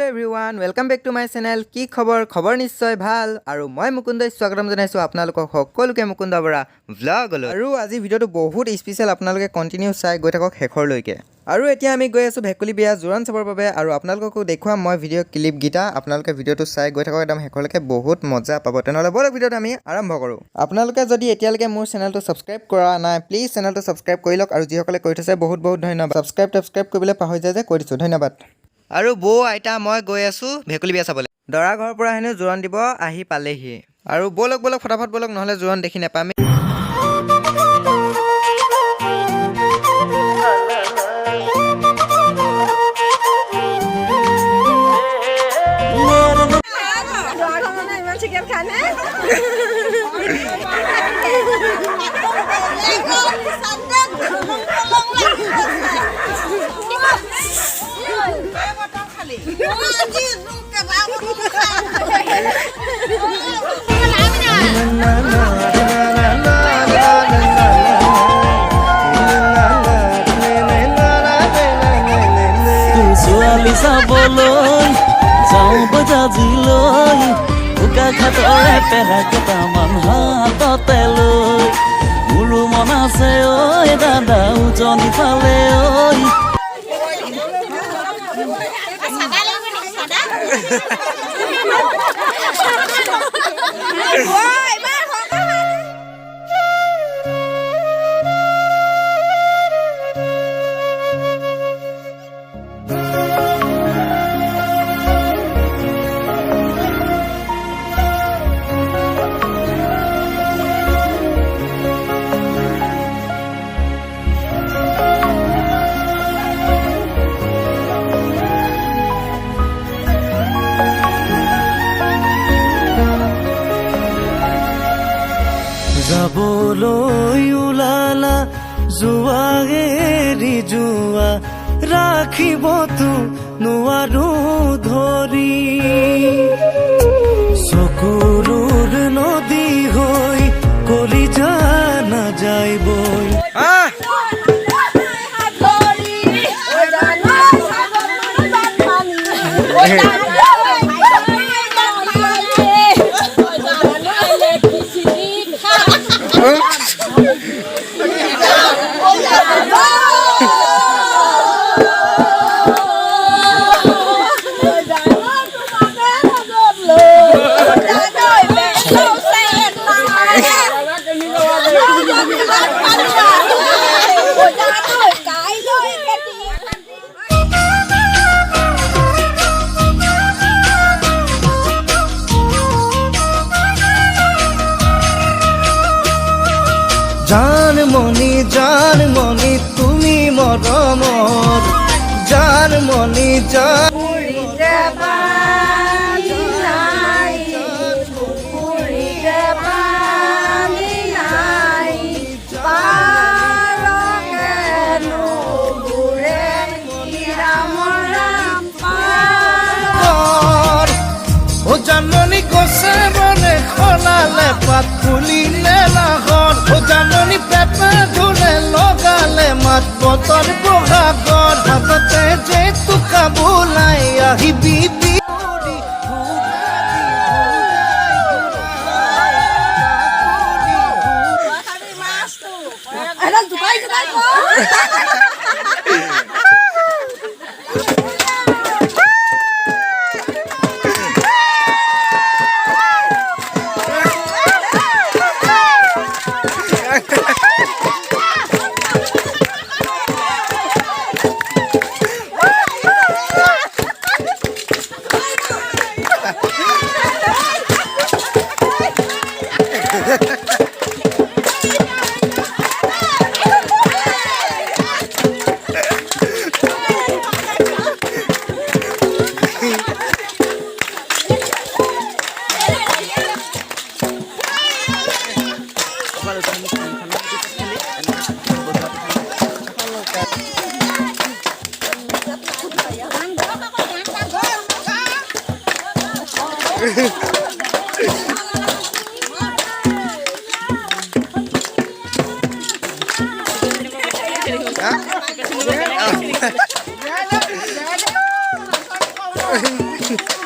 Hello everyone, welcome back to my channel. কি খবৰ নিশ্চয় ভাল আৰু মই মুকুন্দই স্বাগতম জনাইছো আপোনালোকক সকলোকে মুকুন্দ বৰা ভ্লগলৈ। আৰু আজি ভিডিওটো বহুত স্পেশাল, আপোনালোকে কন্টিনিউ চাই গৈ থাকক শেষৰলৈকে। আৰু এতিয়া আমি গৈ আছো ভেকুলি বিয়া জোৰান চাবৰ বাবে আৰু আপোনালোককো দেখুৱাম মই ভিডিও ক্লিপ গিটা। আপোনালোকে ভিডিওটো চাই গৈ থাকক একদম শেষৰলৈকে, বহুত মজা পাব। তেনেহলে বলক ভিডিওটো আমি আৰম্ভ কৰো। আপোনালোকে যদি এতিয়ালৈকে মোৰ চেনেলটো সাবস্ক্ৰাইব কৰা নাই, প্লিজ চেনেলটো সাবস্ক্ৰাইব কৰি লওক আৰু যিসকলে কৰি থৈছে বহুত ধন্যবাদ। সাবস্ক্ৰাইব কৰিবলৈ পাহৰি যায় যে কৈ দিছো, ধন্যবাদ। আৰু বৌ আইতা মই গৈ আছো ভেকুলি বিয়া চাবলৈ। দৰা ঘৰৰ পৰা হেনো জোৰণ দিব আহি পালেহি। আৰু বলক ফটাফট বলক, নহলে জোৰণ দেখি নাপাম। ছোৱালী চাবলৈ যাওঁ বজাজিলৈ, বোকা খাটৰে পেৰা কেইটামান হাততে লৈ, মোৰো মন আছে ঐ দাদা উজনি ফালে ঐ। যাবলৈ ওলালা যোৱা এৰি যোৱা, ৰাখিবতো নোৱাৰো ধৰি, চকুৰৰ নদী হৈ কলিজা নাযায় বৈ। জানমণি তুমি মৰমৰ, জানমণি জানমণি গছে বনে খলালে পাত ফুলিলে লাহন, জানমণি পেপা ধুলে লগালে মাত বতৰ বহাগৰ, হাততে যে টোকা বোলাই আহিবি কি